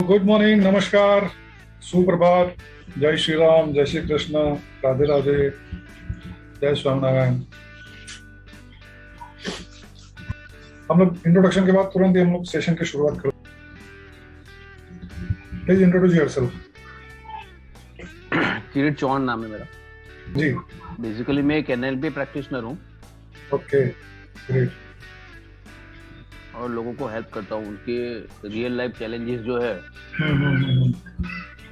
Good morning, नमस्कार, सुप्रभात, जय श्री राम, जय श्री कृष्ण, राधे राधे, जय स्वामीनारायण। हम लोग इंट्रोडक्शन के बाद तुरंत ही हम लोग सेशन की शुरुआत करें। Please introduce yourself. Kirit Chauhan नाम है मेरा जी। बेसिकली मैं एक एनएलपी प्रैक्टिशनर हूँ। Okay, great. और लोगों को हेल्प करता हूँ, उनके रियल लाइफ चैलेंजेस जो है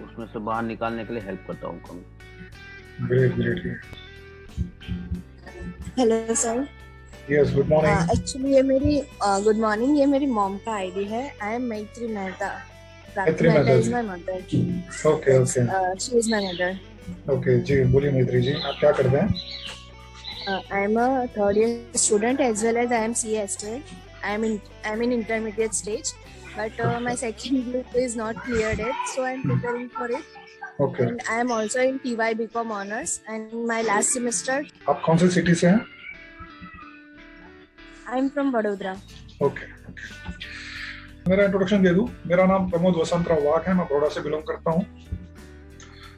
उसमें से बाहर निकालने के लिए हेल्प करता हूँ। Great great. Hello sir. Yes, good morning. Actually ये मेरी गुड मॉर्निंग, ये मेरी मॉम का आईडी है। I am Maitri Mehta. Maitri Mehta is my mother. Okay okay, she is my mother. Okay ji, बोलिए मैत्री जी, आप क्या करते हैं? I am a third year student as well as I am CA student. I am in intermediate stage, but my second group is not cleared yet, so I am preparing for it. Okay. And I am also in TY BCom honors and my last semester. आप कौन सी city से हैं? I am from Vadodara. Okay. मेरा introduction दे दूं। मेरा नाम प्रमोद वसंतराव वाघ है, मैं बड़ौदा से बिलोंग करता हूं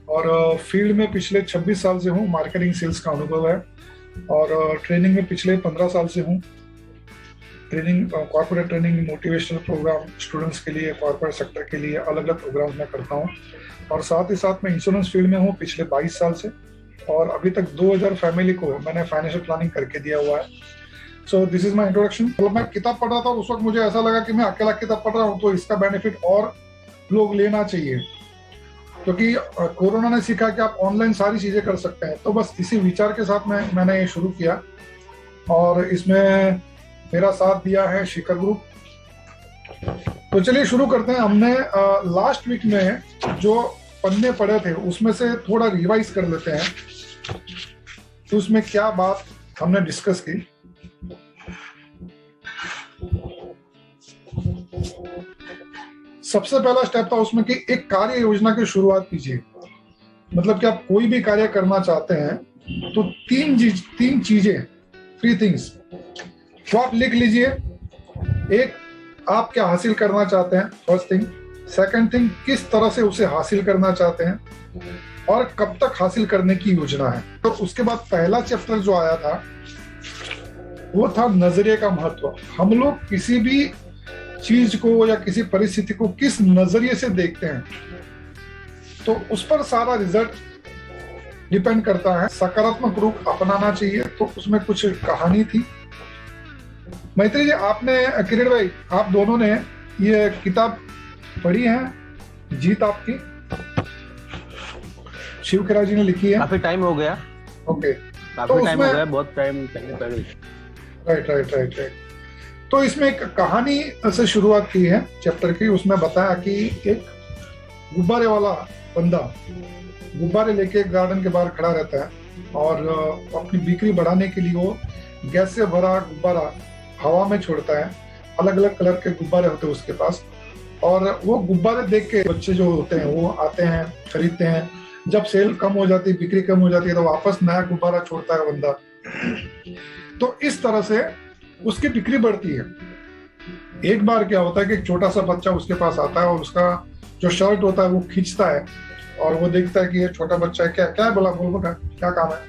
और फील्ड में पिछले 26 साल से हूं। मार्केटिंग सेल्स का अनुभव है और ट्रेनिंग में पिछले 15 साल से हूं। Training, corporate training, motivational program students के लिए, कॉर्पोरेट सेक्टर के लिए अलग अलग प्रोग्राम्स मैं करता हूं और साथ ही साथ मैं इंश्योरेंस फील्ड में हूं पिछले 22 साल से और अभी तक 2000 फैमिली को मैंने फाइनेंशियल प्लानिंग करके दिया हुआ है। So this is my introduction. मतलब मैं किताब पढ़ रहा था और उस वक्त मुझे ऐसा लगा कि मैं अकेला किताब पढ़ रहा हूँ तो इसका बेनिफिट और लोग लेना चाहिए, क्योंकि कोरोना ने सीखा कि आप ऑनलाइन सारी चीजें कर सकते हैं। तो बस इसी विचार के साथ मैंने ये शुरू किया और इसमें मेरा साथ दिया है शिखर ग्रुप। तो चलिए शुरू करते हैं। हमने लास्ट वीक में जो पन्ने पढ़े थे उसमें से थोड़ा रिवाइज कर लेते हैं, तो उसमें क्या बात हमने डिस्कस की। सबसे पहला स्टेप था उसमें कि एक कार्य योजना की शुरुआत कीजिए। मतलब कि आप कोई भी कार्य करना चाहते हैं तो तीन चीजें, 3 थिंग्स, तो आप लिख लीजिए। एक, आप क्या हासिल करना चाहते हैं, फर्स्ट थिंग। सेकंड थिंग, किस तरह से उसे हासिल करना चाहते हैं और कब तक हासिल करने की योजना है। तो उसके बाद पहला चैप्टर जो आया था वो था नजरिए का महत्व। हम लोग किसी भी चीज को या किसी परिस्थिति को किस नजरिए से देखते हैं तो उस पर सारा रिजल्ट डिपेंड करता है। सकारात्मक रूप अपनाना चाहिए। तो उसमें कुछ कहानी थी। मैत्री जी, आपने, किरण भाई, आप दोनों ने ये किताब पढ़ी है? जीत आपकी शिव खेरा जी ने लिखी है। काफी टाइम हो गया। ओके, काफी टाइम हो गया, बहुत टाइम पहले। राइट। तो इसमें एक कहानी से शुरुआत की है चैप्टर की। उसमें बताया कि एक गुब्बारे वाला बंदा गुब्बारे लेके गार्डन के बाहर खड़ा रहता है और अपनी बिक्री बढ़ाने के लिए वो गैस से भरा गुब्बारा हवा में छोड़ता है। अलग अलग कलर के गुब्बारे होते हैं उसके पास और वो गुब्बारे देख के बच्चे जो होते हैं वो आते हैं, खरीदते हैं। जब सेल कम हो जाती है, बिक्री कम हो जाती है, तो वापस नया गुब्बारा छोड़ता है बंदा। तो इस तरह से उसकी बिक्री बढ़ती है। एक बार क्या होता है कि एक छोटा सा बच्चा उसके पास आता है और उसका जो शर्ट होता है वो खींचता है और वो देखता है कि ये छोटा बच्चा है। क्या बोला, बोल क्या काम है?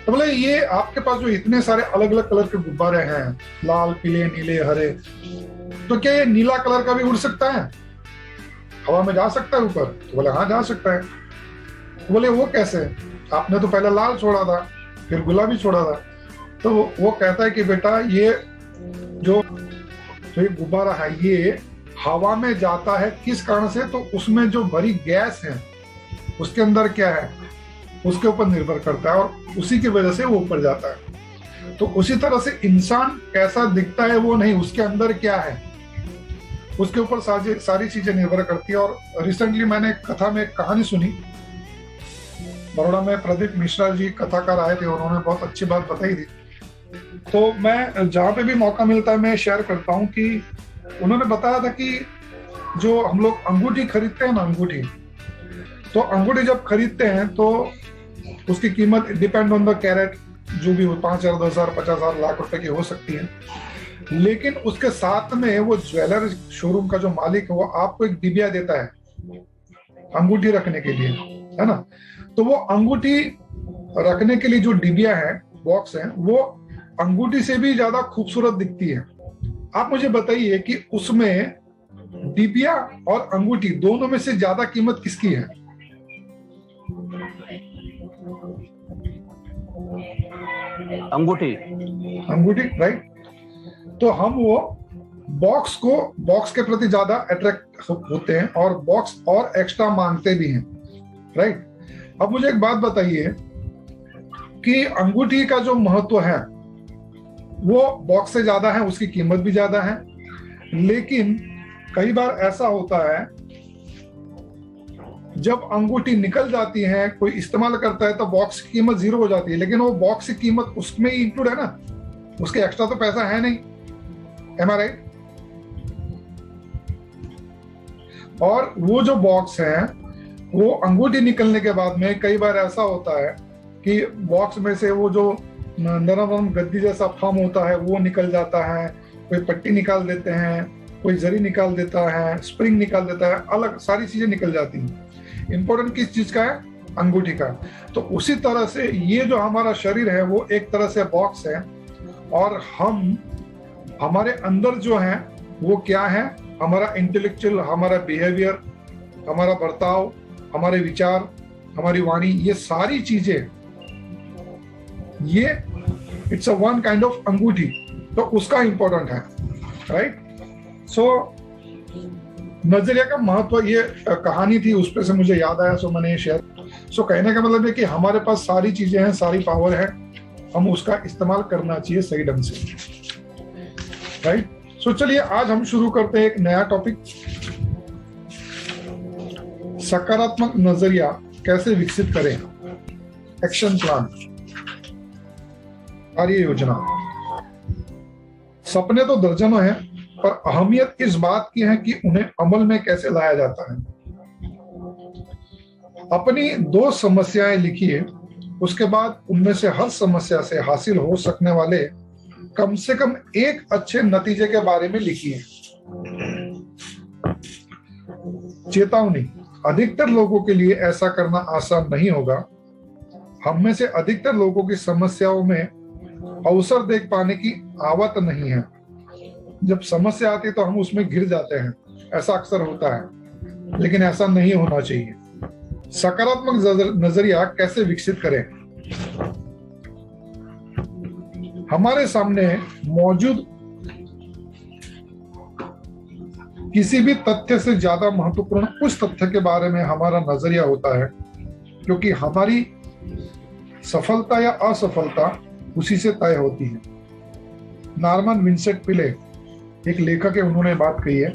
तो बोले, ये आपके पास जो इतने सारे अलग अलग कलर के गुब्बारे हैं, लाल, पीले, नीले, हरे, तो क्या ये नीला कलर का भी उड़ सकता है, हवा में जा सकता है ऊपर? तो बोले हाँ, जा सकता है। तो बोले वो कैसे? आपने तो पहले लाल छोड़ा था, फिर गुलाबी छोड़ा था। तो वो कहता है कि बेटा, ये जो ये गुब्बारा है ये हवा में जाता है। किस कारण से? तो उसमें जो भरी गैस है उसके अंदर क्या है उसके ऊपर निर्भर करता है और उसी की वजह से वो ऊपर जाता है। तो उसी तरह से इंसान कैसा दिखता है वो नहीं, उसके अंदर क्या है उसके ऊपर सारी चीजें निर्भर करती है। और रिसेंटली मैंने एक कथा में एक कहानी सुनी। बड़ौदा में प्रदीप मिश्रा जी कथाकार आए थे और उन्होंने बहुत अच्छी बात बताई थी। तो मैं जहाँ पे भी मौका मिलता है मैं शेयर करता हूँ कि उन्होंने बताया था कि जो हम लोग अंगूठी खरीदते हैं ना, अंगूठी, तो अंगूठी जब खरीदते हैं तो उसकी कीमत डिपेंड ऑन द कैरेट, जो भी हो, 5,000, 10,000, 50,000, लाख रुपए की हो सकती है। लेकिन उसके साथ में वो ज्वेलर शोरूम का जो मालिक है वो आपको एक डिबिया देता है अंगूठी रखने के लिए, है ना। तो वो अंगूठी रखने के लिए जो डिबिया है, बॉक्स है, वो अंगूठी से भी ज्यादा खूबसूरत दिखती है। आप मुझे बताइए कि उसमें डिबिया और अंगूठी दोनों में से ज्यादा कीमत किसकी है? अंगूठी। अंगूठी, राइट। तो हम वो बॉक्स के प्रति ज्यादा अट्रैक्ट होते हैं और बॉक्स और एक्स्ट्रा मांगते भी हैं, राइट। अब मुझे एक बात बताइए कि अंगूठी का जो महत्व है वो बॉक्स से ज्यादा है, उसकी कीमत भी ज्यादा है, लेकिन कई बार ऐसा होता है जब अंगूठी निकल जाती है, कोई इस्तेमाल करता है, तो बॉक्स की कीमत 0 हो जाती है, लेकिन वो बॉक्स की कीमत उसमें ही इंक्लूड है ना, उसके एक्स्ट्रा तो पैसा है नहीं। एम आई राइट? और वो जो बॉक्स है वो अंगूठी निकलने के बाद में कई बार ऐसा होता है कि बॉक्स में से वो जो नरम गद्दी जैसा फॉर्म होता है वो निकल जाता है, कोई पट्टी निकाल देते हैं, कोई जरी निकाल देता है, स्प्रिंग निकाल देता है, अलग सारी चीजें निकल जाती हैं। इंपॉर्टेंट किस चीज का है? अंगूठी का। तो उसी तरह से ये जो हमारा शरीर है वो एक तरह से बॉक्स है, और हम हमारे अंदर जो है वो क्या है? हमारा इंटेलेक्चुअल, हमारा बिहेवियर, हमारा बर्ताव, हमारे विचार, हमारी वाणी, ये सारी चीजें, ये it's a one kind of अंगूठी, तो उसका इंपॉर्टेंट है, राइट। सो नजरिया का महत्व, ये कहानी थी, उस पर से मुझे याद आया, सो मैंने ये शेयर। सो कहने का मतलब है कि हमारे पास सारी चीजें हैं, सारी पावर है, हम उसका इस्तेमाल करना चाहिए सही ढंग से, राइट। सो चलिए आज हम शुरू करते हैं एक नया टॉपिक, सकारात्मक नजरिया कैसे विकसित करें। एक्शन प्लान, कार्य योजना। सपने तो दर्जनों हैं, पर अहमियत इस बात की है कि उन्हें अमल में कैसे लाया जाता है। अपनी 2 समस्याएं लिखिए, उसके बाद उनमें से हर समस्या से हासिल हो सकने वाले कम से कम एक अच्छे नतीजे के बारे में लिखिए। चेतावनी, अधिकतर लोगों के लिए ऐसा करना आसान नहीं होगा। हम में से अधिकतर लोगों की समस्याओं में अवसर देख पाने की आवत नहीं है। जब समस्या आती है तो हम उसमें घिर जाते हैं, ऐसा अक्सर होता है, लेकिन ऐसा नहीं होना चाहिए। सकारात्मक नजरिया कैसे विकसित करें? हमारे सामने मौजूद किसी भी तथ्य से ज्यादा महत्वपूर्ण उस तथ्य के बारे में हमारा नजरिया होता है, क्योंकि हमारी सफलता या असफलता उसी से तय होती है। नॉर्मन विंसेंट पिले एक लेखक है, उन्होंने बात कही है,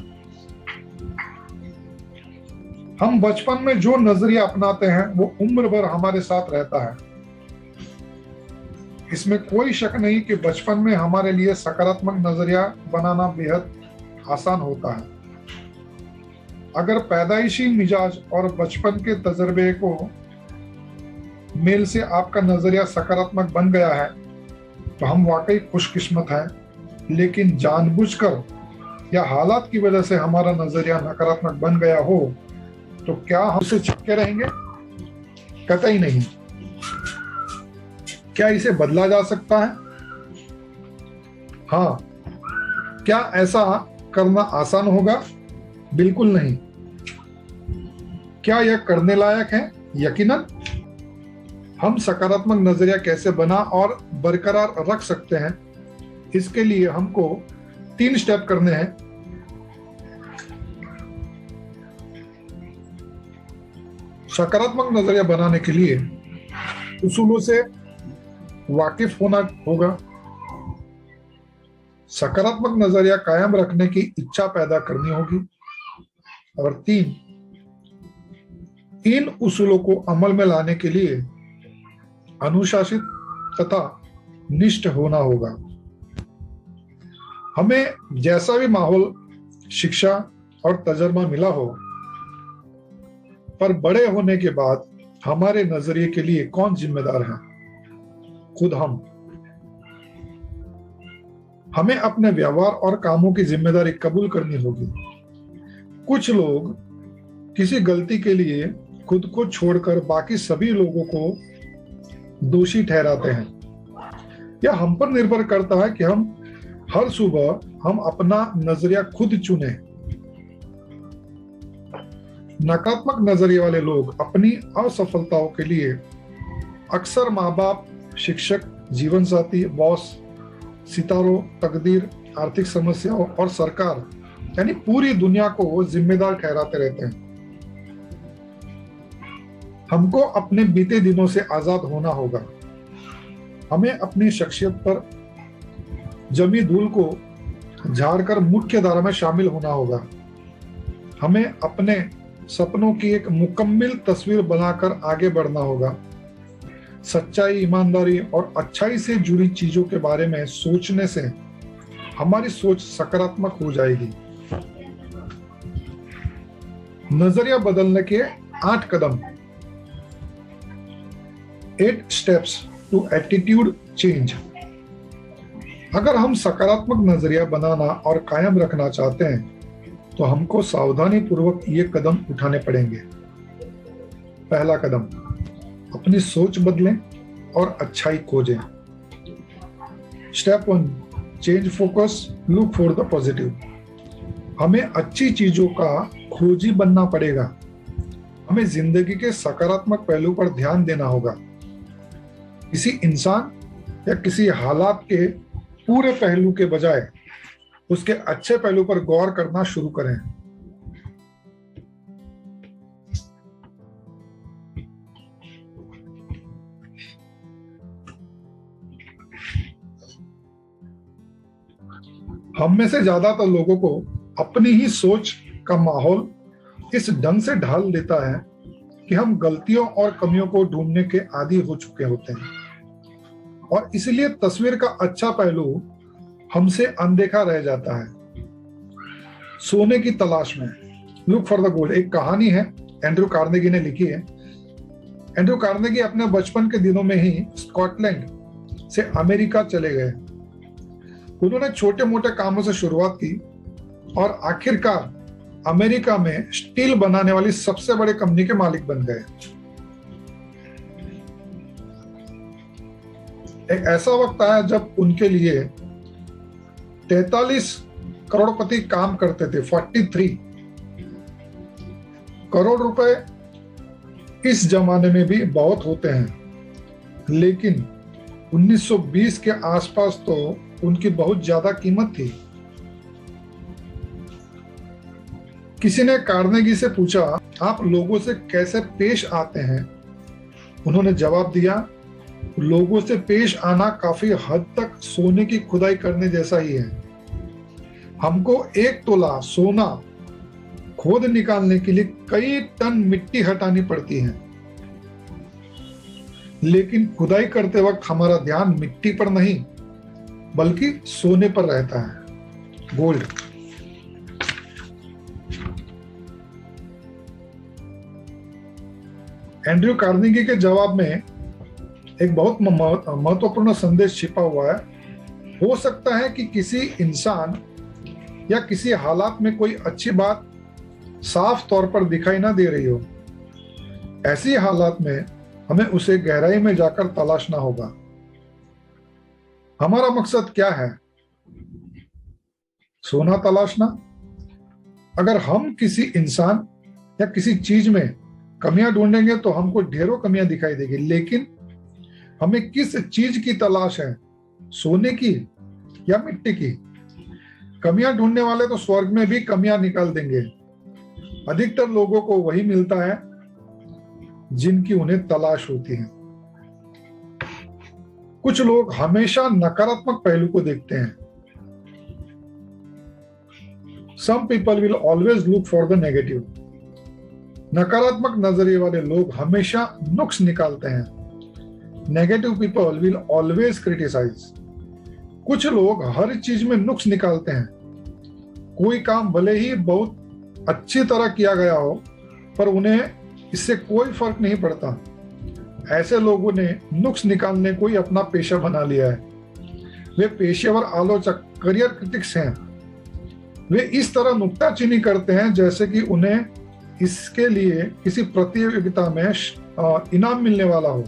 हम बचपन में जो नजरिया अपनाते हैं वो उम्र भर हमारे साथ रहता है। इसमें कोई शक नहीं कि बचपन में हमारे लिए सकारात्मक नजरिया बनाना बेहद आसान होता है। अगर पैदाइशी मिजाज और बचपन के तजर्बे को मेल से आपका नजरिया सकारात्मक बन गया है तो हम वाकई खुशकिस्मत हैं, लेकिन जानबूझकर या हालात की वजह से हमारा नजरिया नकारात्मक बन गया हो तो क्या हम उसे चिपके रहेंगे? कतई नहीं। क्या इसे बदला जा सकता है? हाँ। क्या ऐसा करना आसान होगा? बिल्कुल नहीं। क्या यह करने लायक है? यकीनन। हम सकारात्मक नजरिया कैसे बना और बरकरार रख सकते हैं, इसके लिए हमको 3 स्टेप करने हैं। सकारात्मक नजरिया बनाने के लिए उसूलों से वाकिफ होना होगा, सकारात्मक नजरिया कायम रखने की इच्छा पैदा करनी होगी, और 3, इन उसूलों को अमल में लाने के लिए अनुशासित तथा निष्ठ होना होगा। हमें जैसा भी माहौल, शिक्षा और तजर्बा मिला हो, पर बड़े होने के बाद हमारे नजरिए के लिए कौन जिम्मेदार है? खुद हम। हमें अपने व्यवहार और कामों की जिम्मेदारी कबूल करनी होगी। कुछ लोग किसी गलती के लिए खुद को छोड़कर बाकी सभी लोगों को दोषी ठहराते हैं। यह हम पर निर्भर करता है कि हम हर सुबह अपना नजरिया खुद चुने। नकारात्मक नजरिए वाले लोग अपनी असफलताओं के लिए अक्सर माँ बाप, शिक्षक, जीवन साथी, बॉस, सितारों, तकदीर, आर्थिक समस्याओं और सरकार यानी पूरी दुनिया को जिम्मेदार ठहराते रहते हैं। हमको अपने बीते दिनों से आजाद होना होगा। हमें अपनी शख्सियत पर जमी धूल को झाड़कर मुख्य धारा में शामिल होना होगा। हमें अपने सपनों की एक मुकम्मल तस्वीर बनाकर आगे बढ़ना होगा। सच्चाई, ईमानदारी और अच्छाई से जुड़ी चीजों के बारे में सोचने से हमारी सोच सकारात्मक हो जाएगी। नजरिया बदलने के 8 कदम, 8 स्टेप्स टू एटीट्यूड चेंज। अगर हम सकारात्मक नजरिया बनाना और कायम रखना चाहते हैं तो हमको सावधानी पूर्वक ये कदम उठाने पड़ेंगे। पहला कदम, अपनी सोच बदलें और अच्छाई खोजें। Step 1, change focus, look for the positive. हमें अच्छी चीजों का खोजी बनना पड़ेगा। हमें जिंदगी के सकारात्मक पहलू पर ध्यान देना होगा। किसी इंसान या किसी हालात के पूरे पहलू के बजाय उसके अच्छे पहलू पर गौर करना शुरू करें। हम में से ज्यादातर लोगों को अपनी ही सोच का माहौल इस ढंग से ढाल देता है कि हम गलतियों और कमियों को ढूंढने के आदी हो चुके होते हैं और इसलिए तस्वीर का अच्छा पहलू हमसे अनदेखा रह जाता है। सोने की तलाश में, लुक फॉर द गोल्ड, एक कहानी है, एंड्रू कार्नेगी ने लिखी है। एंड्रू कार्नेगी अपने बचपन के दिनों में ही स्कॉटलैंड से अमेरिका चले गए। उन्होंने छोटे मोटे कामों से शुरुआत की और आखिरकार अमेरिका में स्टील बनाने वाली सबसे बड़ी कंपनी के मालिक बन गए। एक ऐसा वक्त आया जब उनके लिए 43 करोड़पति काम करते थे। 43 करोड़ रुपए इस जमाने में भी बहुत होते हैं, लेकिन 1920 के आसपास तो उनकी बहुत ज्यादा कीमत थी। किसी ने कार्नेगी से पूछा, आप लोगों से कैसे पेश आते हैं? उन्होंने जवाब दिया, लोगों से पेश आना काफी हद तक सोने की खुदाई करने जैसा ही है। हमको 1 तोला सोना खोद निकालने के लिए कई टन मिट्टी हटानी पड़ती है, लेकिन खुदाई करते वक्त हमारा ध्यान मिट्टी पर नहीं बल्कि सोने पर रहता है, गोल्ड। एंड्रू कार्नेगी के जवाब में एक बहुत महत्वपूर्ण संदेश छिपा हुआ है। हो सकता है कि किसी इंसान या किसी हालात में कोई अच्छी बात साफ तौर पर दिखाई ना दे रही हो। ऐसी हालात में हमें उसे गहराई में जाकर तलाशना होगा। हमारा मकसद क्या है? सोना तलाशना। अगर हम किसी इंसान या किसी चीज में कमियां ढूंढेंगे तो हमको ढेरों कमियां दिखाई देगी, लेकिन हमें किस चीज की तलाश है? सोने की या मिट्टी की? कमियां ढूंढने वाले तो स्वर्ग में भी कमियां निकाल देंगे। अधिकतर लोगों को वही मिलता है जिनकी उन्हें तलाश होती है। कुछ लोग हमेशा नकारात्मक पहलू को देखते हैं। Some people will always look for the negative. नकारात्मक नजरिए वाले लोग हमेशा नुक्स निकालते हैं। Negative people will always criticise. कुछ लोग हर चीज में नुक्स निकालते हैं। कोई काम भले ही बहुत अच्छी तरह किया गया हो, पर उन्हें इससे कोई फर्क नहीं पड़ता। ऐसे लोगों ने नुक्स निकालने को ही अपना पेशा बना लिया है। वे पेशेवर आलोचक, करियर क्रिटिक्स हैं। वे इस तरह नुक्ताचीनी करते हैं जैसे कि उन्हें इसके लिए किसी प्रतियोगिता में इनाम मिलने वाला हो।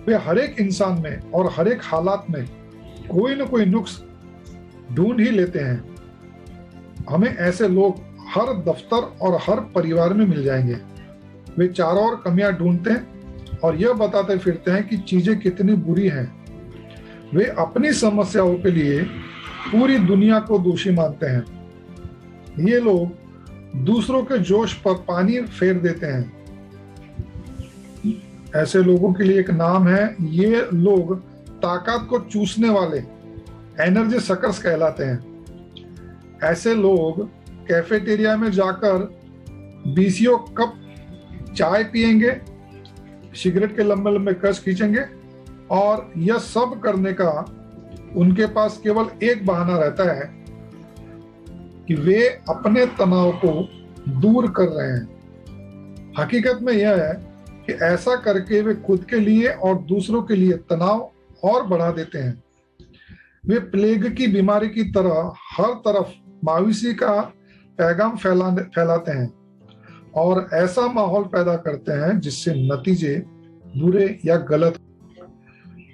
वे हर एक इंसान में और हर एक हालात में कोई न कोई नुक्स ढूंढ ही लेते हैं। हमें ऐसे लोग हर दफ्तर और हर परिवार में मिल जाएंगे। वे चारों ओर कमियां ढूंढते हैं और यह बताते फिरते हैं कि चीजें कितनी बुरी हैं। वे अपनी समस्याओं के लिए पूरी दुनिया को दोषी मानते हैं। ये लोग दूसरों के जोश पर पानी फेर देते हैं। ऐसे लोगों के लिए एक नाम है, ये लोग ताकत को चूसने वाले एनर्जी सकर्स कहलाते हैं। ऐसे लोग कैफेटेरिया में जाकर 20 कप चाय पिएंगे, सिगरेट के लंबे लंबे कश खींचेंगे और यह सब करने का उनके पास केवल एक बहाना रहता है कि वे अपने तनाव को दूर कर रहे हैं। हकीकत में यह है कि ऐसा करके वे खुद के लिए और दूसरों के लिए तनाव और बढ़ा देते हैं। वे प्लेग की बीमारी की तरह हर तरफ मायूसी का पैगाम फैलाते हैं और ऐसा माहौल पैदा करते हैं जिससे नतीजे बुरे या गलत।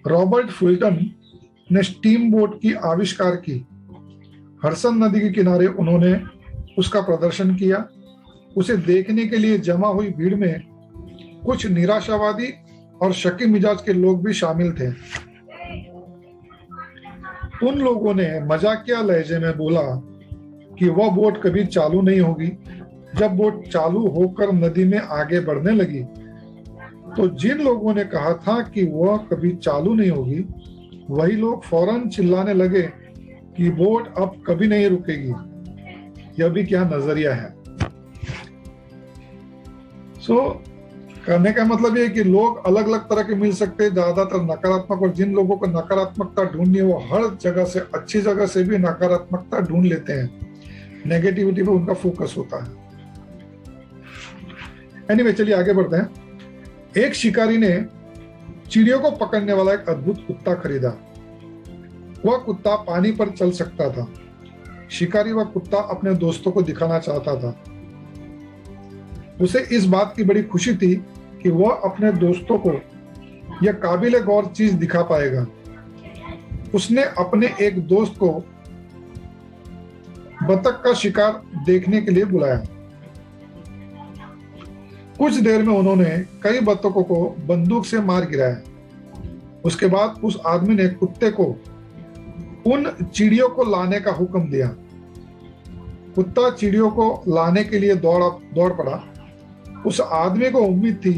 रॉबर्ट फुल्टन ने स्टीम बोट की आविष्कार की। हडसन नदी के किनारे उन्होंने उसका प्रदर्शन किया। उसे देखने के लिए जमा हुई भीड़ में कुछ निराशावादी और शकी मिजाज के लोग भी शामिल थे। उन लोगों ने मजाकिया लहजे में बोला कि वह बोट कभी चालू नहीं होगी। जब बोट चालू होकर नदी में आगे बढ़ने लगी तो जिन लोगों ने कहा था कि वह कभी चालू नहीं होगी, वही लोग फौरन चिल्लाने लगे कि बोट अब कभी नहीं रुकेगी। यह भी क्या नजरिया है। कहने का मतलब ये कि लोग अलग अलग तरह के मिल सकते हैं, ज्यादातर नकारात्मक, और जिन लोगों को नकारात्मकता ढूंढनी है वो हर जगह से, अच्छी जगह से भी नकारात्मकता ढूंढ लेते हैं। नेगेटिविटी पे उनका फोकस होता है। एनीवे, चलिए आगे बढ़ते हैं। एक शिकारी ने चिड़ियों को पकड़ने वाला एक अद्भुत कुत्ता खरीदा। वह कुत्ता पानी पर चल सकता था। शिकारी वह कुत्ता अपने दोस्तों को दिखाना चाहता था। उसे इस बात की बड़ी खुशी थी कि वह अपने दोस्तों को यह काबिल गौर चीज दिखा पाएगा। उसने अपने एक दोस्त को बतख का शिकार देखने के लिए बुलाया। कुछ देर में उन्होंने कई बतखों को बंदूक से मार गिराया। उसके बाद उस आदमी ने कुत्ते को उन चिड़ियों को लाने का हुक्म दिया। कुत्ता चिड़ियों को लाने के लिए दौड़ पड़ा। उस आदमी को उम्मीद थी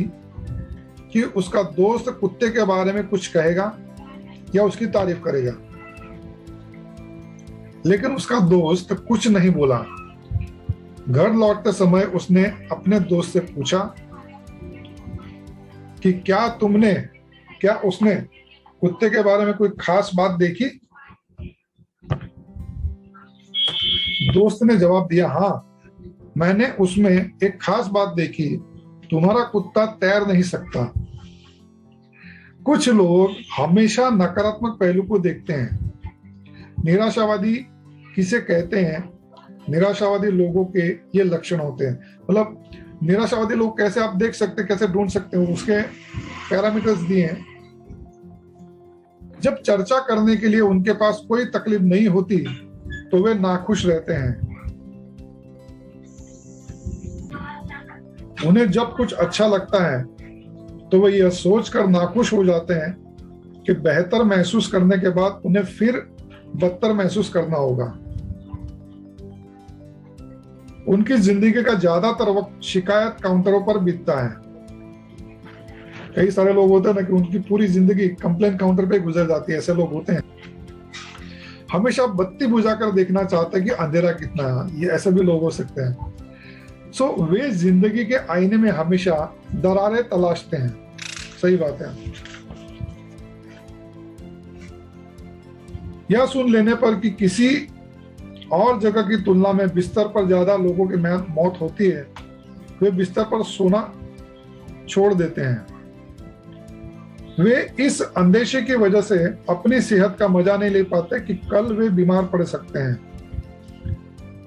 कि उसका दोस्त कुत्ते के बारे में कुछ कहेगा या उसकी तारीफ करेगा, लेकिन उसका दोस्त कुछ नहीं बोला। घर लौटते समय उसने अपने दोस्त से पूछा कि क्या उसने कुत्ते के बारे में कोई खास बात देखी। दोस्त ने जवाब दिया, हाँ, मैंने उसमें एक खास बात देखी। तुम्हारा कुत्ता तैर नहीं सकता। कुछ लोग हमेशा नकारात्मक पहलू को देखते हैं। निराशावादी किसे कहते हैं? निराशावादी लोगों के ये लक्षण होते हैं। मतलब निराशावादी लोग कैसे आप देख सकते, कैसे ढूंढ सकते हो, उसके पैरामीटर्स दिए हैं। जब चर्चा करने के लिए उनके पास कोई तकलीफ नहीं होती तो वे नाखुश रहते हैं। उन्हें जब कुछ अच्छा लगता है तो वे यह सोचकर नाखुश हो जाते हैं कि बेहतर महसूस करने के बाद उन्हें फिर बदतर महसूस करना होगा। उनकी जिंदगी का ज्यादातर वक्त शिकायत काउंटरों पर बीतता है। कई सारे लोग होते हैं ना कि उनकी पूरी जिंदगी कंप्लेंट काउंटर पे गुजर जाती है। ऐसे लोग होते हैं। हमेशा बत्ती बुझाकर देखना चाहते हैं कि अंधेरा कितना है। ये ऐसे भी लोग हो सकते हैं। वे जिंदगी के आईने में हमेशा दरारें तलाशते हैं। सही बात है। यह सुन लेने पर कि किसी और जगह की तुलना में बिस्तर पर ज्यादा लोगों की मौत होती है, वे बिस्तर पर सोना छोड़ देते हैं। वे इस अंदेशे की वजह से अपनी सेहत का मजा नहीं ले पाते कि कल वे बीमार पड़ सकते हैं।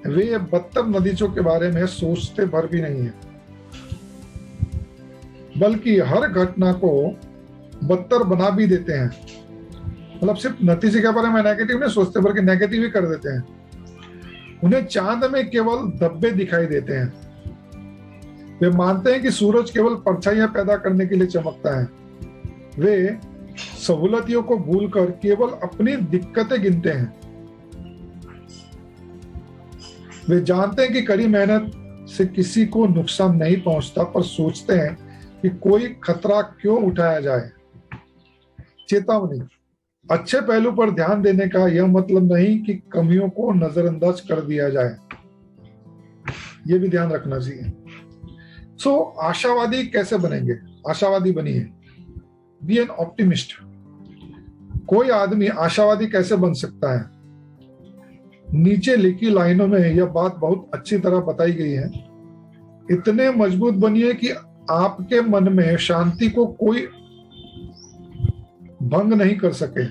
वे बदतर नतीजों के बारे में सोचते भर भी नहीं है, बल्कि हर घटना को बदतर बना भी देते हैं। मतलब सिर्फ नतीजे के बारे में नेगेटिव नहीं सोचते, बल्कि नेगेटिव ही कर देते हैं। उन्हें चांद में केवल धब्बे दिखाई देते हैं। वे मानते हैं कि सूरज केवल परछाइयां पैदा करने के लिए चमकता है। वे सहूलतियों को भूलकर केवल अपनी दिक्कतें गिनते हैं। वे जानते हैं कि कड़ी मेहनत से किसी को नुकसान नहीं पहुंचता, पर सोचते हैं कि कोई खतरा क्यों उठाया जाए। चेतावनी, अच्छे पहलू पर ध्यान देने का यह मतलब नहीं कि कमियों को नजरअंदाज कर दिया जाए, यह भी ध्यान रखना चाहिए। आशावादी कैसे बनेंगे? आशावादी बनिए, बी एन ऑप्टिमिस्ट। कोई आदमी आशावादी कैसे बन सकता है? नीचे लिखी लाइनों में यह बात बहुत अच्छी तरह बताई गई है। इतने मजबूत बनिए कि आपके मन में शांति को कोई भंग नहीं कर सके।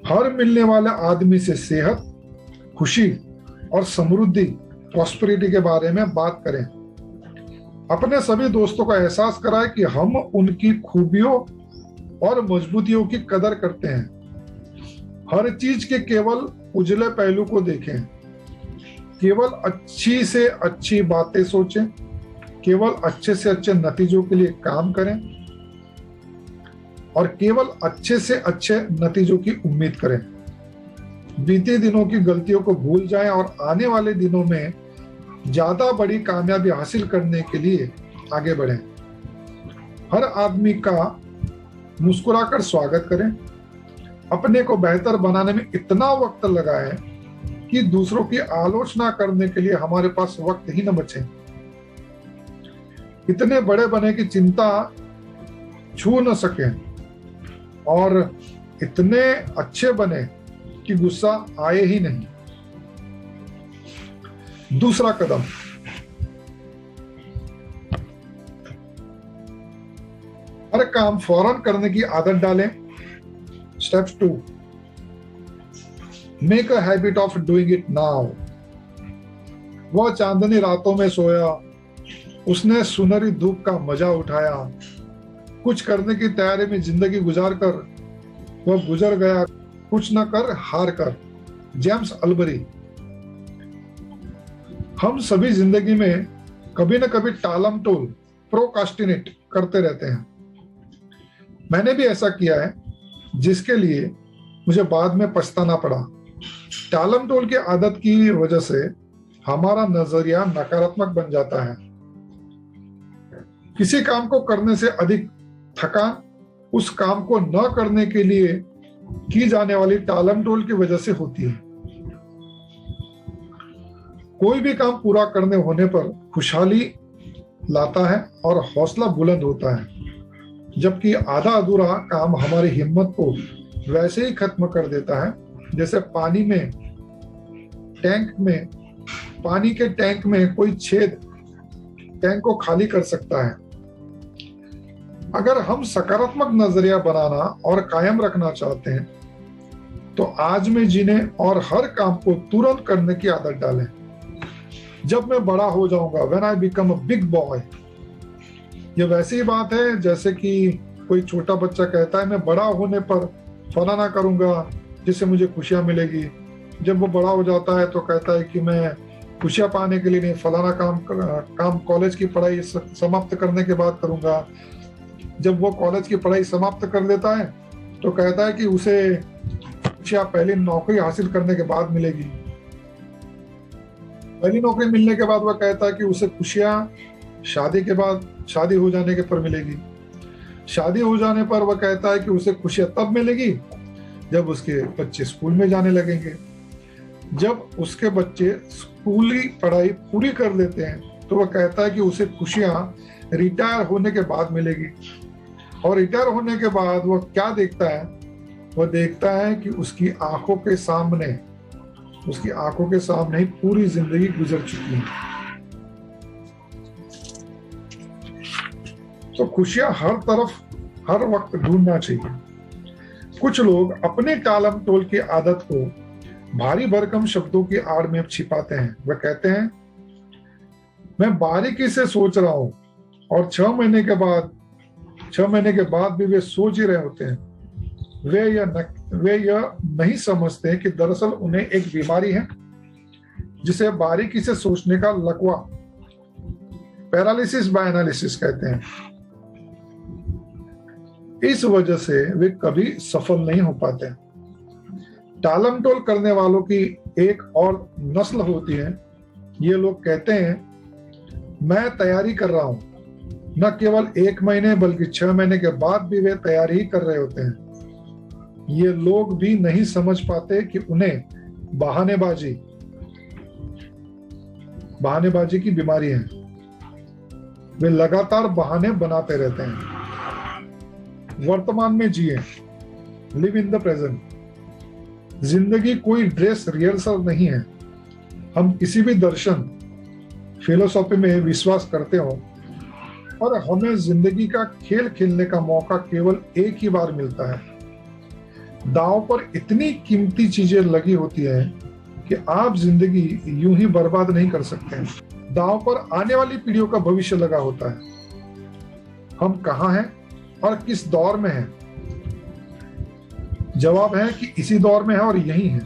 हर मिलने वाले आदमी से सेहत, खुशी और समृद्धि, प्रॉस्पेरिटी के बारे में बात करें। अपने सभी दोस्तों का एहसास कराएं कि हम उनकी खूबियों और मजबूतियों की कदर करते हैं। हर चीज के केवल उजले पहलू को देखें। केवल अच्छी से अच्छी बातें सोचें। केवल अच्छे से अच्छे नतीजों के लिए काम करें और केवल अच्छे से अच्छे नतीजों की उम्मीद करें। बीते दिनों की गलतियों को भूल जाएं और आने वाले दिनों में ज्यादा बड़ी कामयाबी हासिल करने के लिए आगे बढ़ें। हर आदमी का मुस्कुराकर स्वागत करें। अपने को बेहतर बनाने में इतना वक्त लगाएं कि दूसरों की आलोचना करने के लिए हमारे पास वक्त ही न बचे। इतने बड़े बने कि चिंता छू न सके और इतने अच्छे बने कि गुस्सा आए ही नहीं। दूसरा कदम, हर काम फौरन करने की आदत डालें। Step 2, make a habit of doing it now. वह चांदनी रातों में सोया, उसने सुनहरी धूप का मजा उठाया। कुछ करने की तैयारी में जिंदगी गुजार कर वह गुजर गया, कुछ न कर हार कर। James Albery. हम सभी जिंदगी में कभी न कभी टालम टोल, प्रोकास्टिनेट करते रहते हैं। मैंने भी ऐसा किया है, जिसके लिए मुझे बाद में पछताना पड़ा। टालम टोल की आदत की वजह से हमारा नजरिया नकारात्मक बन जाता है। किसी काम को करने से अधिक थकान उस काम को न करने के लिए की जाने वाली टालम टोल की वजह से होती है। कोई भी काम पूरा करने होने पर खुशहाली लाता है और हौसला बुलंद होता है, जबकि आधा अधूरा काम हमारी हिम्मत को वैसे ही खत्म कर देता है जैसे पानी के टैंक में कोई छेद टैंक को खाली कर सकता है। अगर हम सकारात्मक नजरिया बनाना और कायम रखना चाहते हैं तो आज में जीने और हर काम को तुरंत करने की आदत डालें। जब मैं बड़ा हो जाऊंगा, when I become a big boy, ये वैसी ही बात है जैसे कि कोई छोटा बच्चा कहता है मैं बड़ा होने पर फलाना करूंगा जिससे मुझे खुशियां मिलेगी। जब वो बड़ा हो जाता है तो कहता है कि मैं खुशियां पाने के लिए नहीं, फलाना काम कॉलेज की पढ़ाई समाप्त करने के बाद करूंगा। जब वो कॉलेज की पढ़ाई समाप्त कर लेता है तो कहता है कि उसे खुशियां पहली नौकरी हासिल करने के बाद मिलेगी। पहली नौकरी मिलने के बाद वह कहता है कि उसे खुशियां शादी हो जाने के पर मिलेगी। शादी हो जाने पर वह कहता है कि उसे खुशियां तब मिलेगी जब उसके बच्चे स्कूल में जाने लगेंगे। जब उसके बच्चे स्कूली पढ़ाई पूरी कर लेते हैं तो वह कहता है कि उसे खुशियां रिटायर होने के बाद मिलेगी। और रिटायर होने के बाद वह क्या देखता है? वह देखता है कि उसकी आंखों के सामने ही पूरी जिंदगी गुजर चुकी है। तो खुशियां हर तरफ हर वक्त ढूंढना चाहिए। कुछ लोग अपने टालम टोल की आदत को भारी भरकम शब्दों की आड़ में छिपाते हैं। वह कहते हैं, मैं बारीकी से सोच रहा हूं, और 6 महीने के बाद भी वे सोच ही रहे होते हैं। वे यह नहीं समझते कि दरअसल उन्हें एक बीमारी है जिसे बारीकी से सोचने का लकवा, पैरालिसिस बाय एनालिसिस कहते हैं। इस वजह से वे कभी सफल नहीं हो पाते। टालम टोल करने वालों की एक और नस्ल होती है। ये लोग कहते हैं, मैं तैयारी कर रहा हूं। न केवल 1 महीने बल्कि 6 महीने के बाद भी वे तैयारी ही कर रहे होते हैं। ये लोग भी नहीं समझ पाते कि उन्हें बहानेबाजी की बीमारी है। वे लगातार बहाने बनाते रहते हैं। वर्तमान में जिए, लिव इन द प्रेजेंट। जिंदगी कोई ड्रेस रिहर्सल नहीं है। हम किसी भी दर्शन, फिलोसॉफी में विश्वास करते हो, और हमें जिंदगी का खेल खेलने का मौका केवल एक ही बार मिलता है। दांव पर इतनी कीमती चीजें लगी होती है कि आप जिंदगी यूं ही बर्बाद नहीं कर सकते। दांव पर आने वाली पीढ़ियों का भविष्य लगा होता है। हम कहां हैं और किस दौर में हैं? जवाब है कि इसी दौर में है और यही है।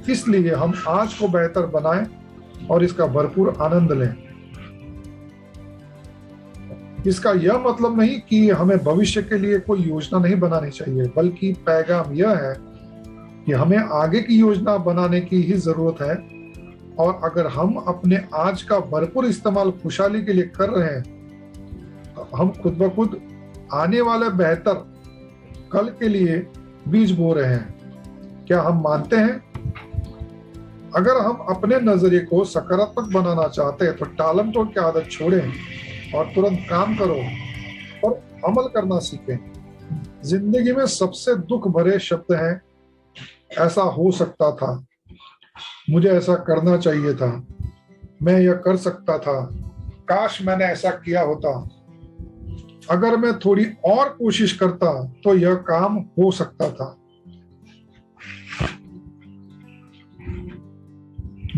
इसलिए हम आज को बेहतर बनाएं और इसका भरपूर आनंद लें। इसका यह मतलब नहीं कि हमें भविष्य के लिए कोई योजना नहीं बनानी चाहिए, बल्कि पैगाम यह है कि हमें आगे की योजना बनाने की ही जरूरत है। और अगर हम अपने आज का भरपूर इस्तेमाल खुशहाली के लिए कर रहे हैं, तो हम खुद ब खुद आने वाले बेहतर कल के लिए बीज बो रहे हैं। क्या हम मानते हैं? अगर हम अपने नजरिए को सकारात्मक बनाना चाहते हैं तो टालम टोल की आदत छोड़ें और तुरंत काम करो और अमल करना सीखें। जिंदगी में सबसे दुख भरे शब्द हैं, ऐसा हो सकता था, मुझे ऐसा करना चाहिए था, मैं यह कर सकता था, काश मैंने ऐसा किया होता, अगर मैं थोड़ी और कोशिश करता तो यह काम हो सकता था।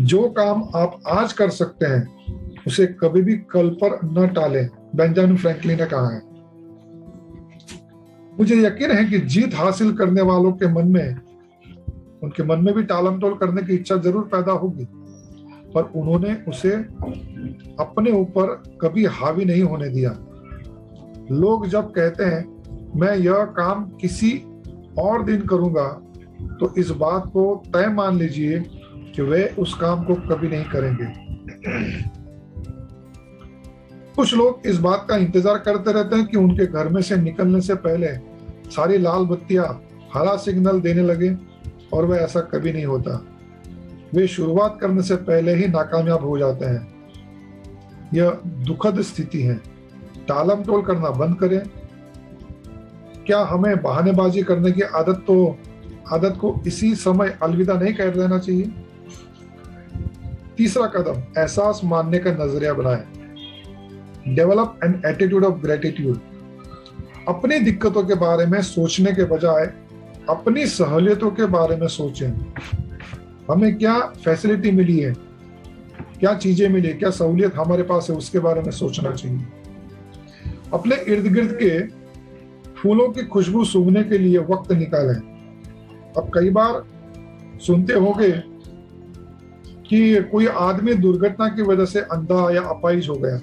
जो काम आप आज कर सकते हैं उसे कभी भी कल पर न टालें, बेंजामिन फ्रैंकलिन ने कहा है। मुझे यकीन है कि जीत हासिल करने वालों के उनके मन में भी टालम टोल करने की इच्छा जरूर पैदा होगी, पर उन्होंने उसे अपने ऊपर कभी हावी नहीं होने दिया। लोग जब कहते हैं मैं यह काम किसी और दिन करूंगा, तो इस बात को तय मान लीजिए कि वे उस काम को कभी नहीं करेंगे। कुछ लोग इस बात का इंतजार करते रहते हैं कि उनके घर में से निकलने से पहले सारी लाल बत्तियां हरा सिग्नल देने लगे, और वह ऐसा कभी नहीं होता। वे शुरुआत करने से पहले ही नाकामयाब हो जाते हैं। यह दुखद स्थिति है। टालम टोल करना बंद करें। क्या हमें बहानेबाजी करने की आदत को इसी समय अलविदा नहीं कह देना चाहिए? तीसरा कदम, एहसास मानने का नजरिया बनाएं। Develop an attitude of gratitude. अपनी दिक्कतों के बारे में सोचने के बजाय अपनी सहूलियतों के बारे में सोचें। हमें क्या फैसिलिटी मिली है, क्या चीजें मिली, क्या सहूलियत हमारे पास है, उसके बारे में सोचना चाहिए। अपने इर्द गिर्द के फूलों की खुशबू सूंघने के लिए वक्त निकालें। अब कई बार सुनते होंगे कि कोई आदमी दुर्घटना की वजह से अंधा या अपाहिज हो गया,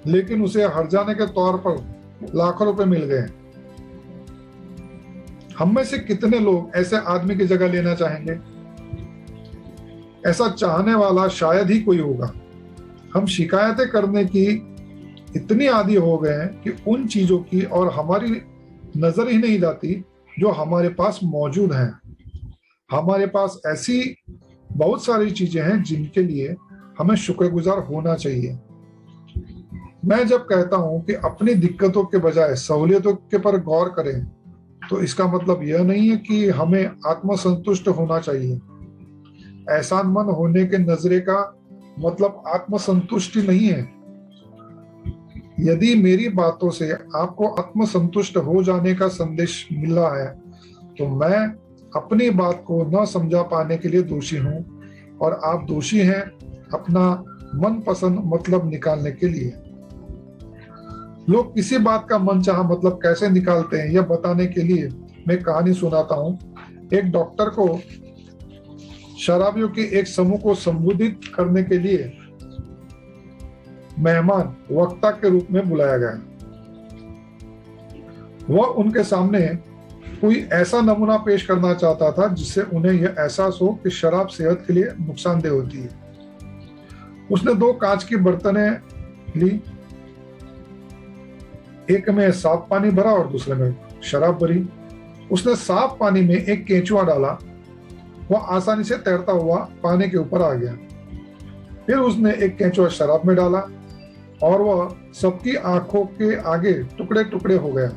लेकिन उसे हर्जाने के तौर पर लाखों रुपए मिल गए। हम में से कितने लोग ऐसे आदमी की जगह लेना चाहेंगे? ऐसा चाहने वाला शायद ही कोई होगा। हम शिकायतें करने की इतनी आदी हो गए हैं कि उन चीजों की और हमारी नजर ही नहीं जाती जो हमारे पास मौजूद हैं। हमारे पास ऐसी बहुत सारी चीजें हैं जिनके लिए हमें शुक्रगुजार होना चाहिए। मैं जब कहता हूं कि अपनी दिक्कतों के बजाय सहूलियतों के पर गौर करें, तो इसका मतलब यह नहीं है कि हमें आत्मसंतुष्ट होना चाहिए। एहसानमंद होने के नजरिए का मतलब आत्मसंतुष्टि नहीं है। यदि मेरी बातों से आपको आत्मसंतुष्ट हो जाने का संदेश मिल रहा है तो मैं अपनी बात को न समझा पाने के लिए दोषी हूं और आप दोषी हैं अपना मनपसंद मतलब निकालने के लिए। लोग किसी बात का मनचाहा मतलब कैसे निकालते हैं यह बताने के लिए मैं कहानी सुनाता हूं। एक डॉक्टर को शराबियों के एक समूह को संबोधित करने के लिए मेहमान वक्ता के रूप में बुलाया गया। वह उनके सामने कोई ऐसा नमूना पेश करना चाहता था जिससे उन्हें यह एहसास हो कि शराब सेहत के लिए नुकसानदेह होती है। उसने 2 कांच की बर्तनें ली, एक में साफ पानी भरा और दूसरे में शराब भरी। उसने साफ पानी में एक केंचुआ डाला, वह आसानी से तैरता हुआ पानी के ऊपर आ गया। फिर उसने एक केंचुआ शराब में डाला और वह सबकी आंखों के आगे टुकड़े टुकड़े हो गया।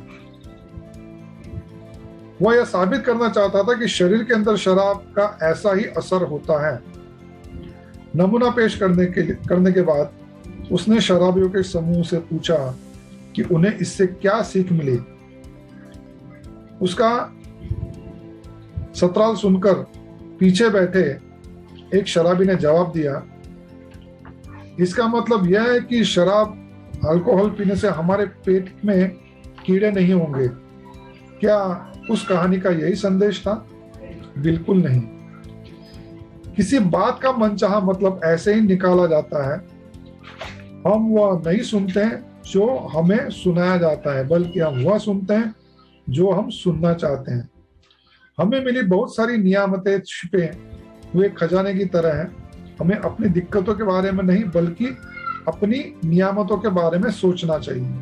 वह यह साबित करना चाहता था कि शरीर के अंदर शराब का ऐसा ही असर होता है। नमूना पेश करने के बाद उसने शराबियों के समूह से पूछा कि उन्हें इससे क्या सीख मिली। उसका सतराल सुनकर पीछे बैठे एक शराबी ने जवाब दिया, इसका मतलब यह है कि शराब अल्कोहल पीने से हमारे पेट में कीड़े नहीं होंगे। क्या उस कहानी का यही संदेश था? बिल्कुल नहीं। किसी बात का मनचाहा मतलब ऐसे ही निकाला जाता है। हम वह नहीं सुनते हैं जो हमें सुनाया जाता है, बल्कि हम वह सुनते हैं जो हम सुनना चाहते हैं। हमें मिली बहुत सारी नियामतें छिपे हुए खजाने की तरह हैं। हमें अपनी दिक्कतों के बारे में नहीं बल्कि अपनी नियामतों के बारे में सोचना चाहिए।